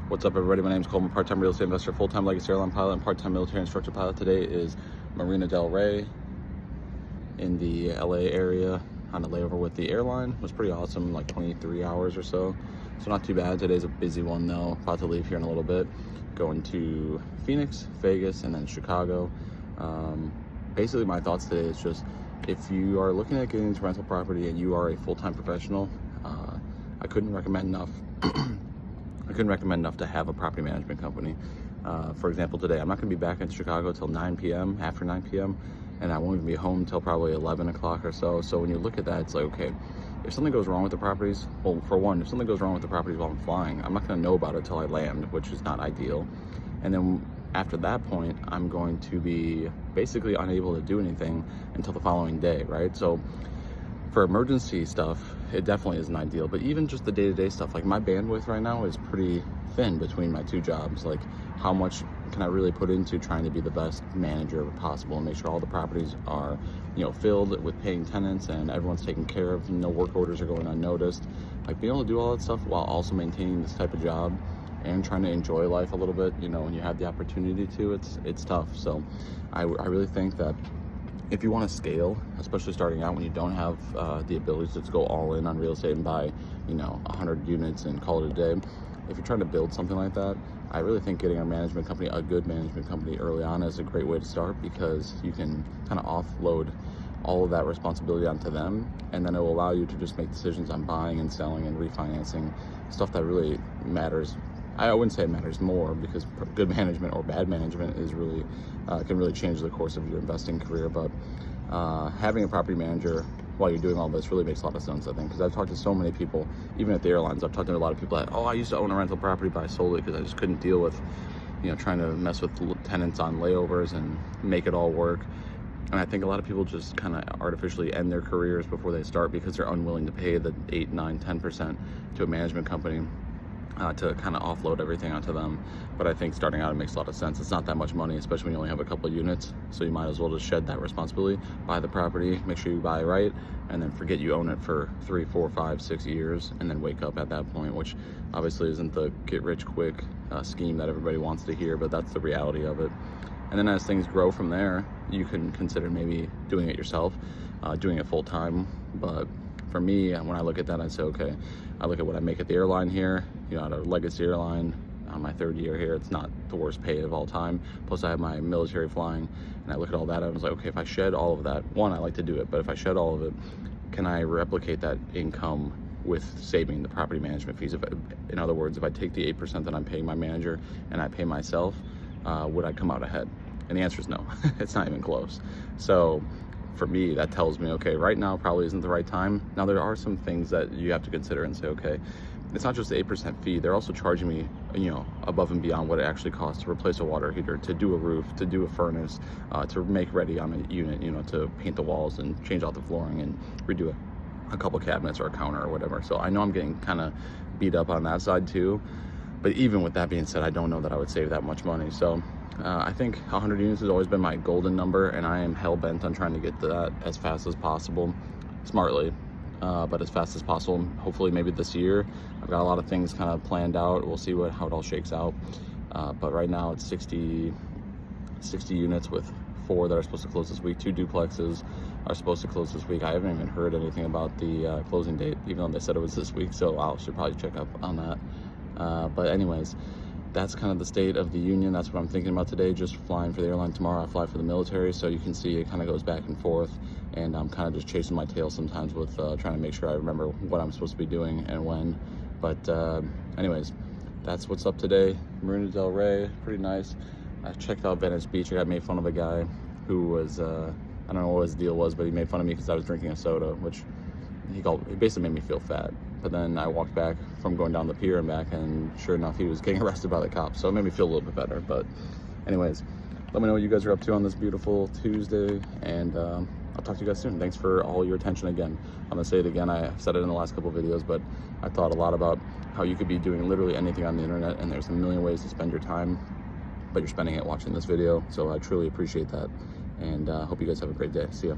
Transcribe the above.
What's up, everybody? My name is Coleman, part-time real estate investor, full-time legacy airline pilot, and part-time military instructor pilot. Today is Marina del Rey in the LA area on a layover with the airline. It was pretty awesome, like 23 hours or so. So not too bad. Today's a busy one though. About to leave here in a little bit. Going to Phoenix, Vegas, and then Chicago. Basically my thoughts today is just, if you are looking at getting into rental property and you are a full-time professional, I couldn't recommend enough to have a property management company. For example, today I'm not going to be back in Chicago till 9 p.m. after 9 p.m. and I won't even be home till probably 11 o'clock or so. So when you look at that, it's like, okay, if something goes wrong with the properties, well, for one, if something goes wrong with the properties while I'm flying, I'm not going to know about it till I land, which is not ideal. And then after that point, I'm going to be basically unable to do anything until the following day, right? So for emergency stuff, it definitely isn't ideal, but even just the day-to-day stuff, like my bandwidth right now is pretty thin between my two jobs. Like, how much can I really put into trying to be the best manager possible and make sure all the properties are, filled with paying tenants and everyone's taken care of, no work orders are going unnoticed. Like, being able to do all that stuff while also maintaining this type of job and trying to enjoy life a little bit, when you have the opportunity to, it's tough. So I really think that if you want to scale, especially starting out when you don't have the ability to just go all in on real estate and buy, 100 units and call it a day, if you're trying to build something like that, I really think getting a management company, a good management company early on, is a great way to start, because you can kind of offload all of that responsibility onto them, and then it will allow you to just make decisions on buying and selling and refinancing, stuff that really matters. I wouldn't say it matters more, because good management or bad management is really can really change the course of your investing career. But having a property manager while you're doing all this really makes a lot of sense, I think, because I've talked to so many people, even at the airlines. I've talked to a lot of people that, I used to own a rental property, but I sold it because I just couldn't deal with, trying to mess with tenants on layovers and make it all work. And I think a lot of people just kind of artificially end their careers before they start because they're unwilling to pay the 8, 9, 10% to a management company to kind of offload everything onto them. But I think starting out, it makes a lot of sense. It's not that much money, especially when you only have a couple of units. So you might as well just shed that responsibility, buy the property, make sure you buy right, and then forget you own it for 3, 4, 5, 6 years, and then wake up at that point, which obviously isn't the get rich quick scheme that everybody wants to hear, but that's the reality of it. And then as things grow from there, you can consider maybe doing it yourself, doing it full time. But for me, when I look at that, I say, okay, I look at what I make at the airline here, at a legacy airline on my 3rd year here. It's not the worst paid of all time. Plus I have my military flying, and I look at all that, and I was like, okay, if I shed all of that, one, I like to do it, but if I shed all of it, can I replicate that income with saving the property management fees? In other words, if I take the 8% that I'm paying my manager and I pay myself, would I come out ahead? And the answer is no. It's not even close. So for me, that tells me, okay, right now probably isn't the right time. Now there are some things that you have to consider and say, okay, it's not just the 8% fee. They're also charging me, above and beyond what it actually costs to replace a water heater, to do a roof, to do a furnace, to make ready on a unit, to paint the walls and change out the flooring and redo a couple cabinets or a counter or whatever. So I know I'm getting kind of beat up on that side too. But even with that being said, I don't know that I would save that much money. So I think 100 units has always been my golden number, and I am hell-bent on trying to get to that as fast as possible, smartly, but as fast as possible. Hopefully maybe this year. I've got a lot of things kind of planned out. We'll see how it all shakes out. But right now it's 60 units with 4 that are supposed to close this week. 2 duplexes are supposed to close this week. I haven't even heard anything about the closing date, even though they said it was this week, so I should probably check up on that. But anyways, that's kind of the state of the union. That's what I'm thinking about today, just flying for the airline tomorrow. I fly for the military, so you can see it kind of goes back and forth, and I'm kind of just chasing my tail sometimes with trying to make sure I remember what I'm supposed to be doing and when. But anyways, that's what's up today. Marina del Rey, pretty nice. I checked out Venice Beach. I got made fun of a guy who was, I don't know what his deal was, but he made fun of me because I was drinking a soda, which he basically made me feel fat. But then I walked back from going down the pier and back, and sure enough, he was getting arrested by the cops. So it made me feel a little bit better. But anyways, let me know what you guys are up to on this beautiful Tuesday, and I'll talk to you guys soon. Thanks for all your attention again. I'm gonna say it again. I've said it in the last couple of videos, but I thought a lot about how you could be doing literally anything on the internet, and there's a million ways to spend your time, but you're spending it watching this video. So I truly appreciate that, and hope you guys have a great day. See ya.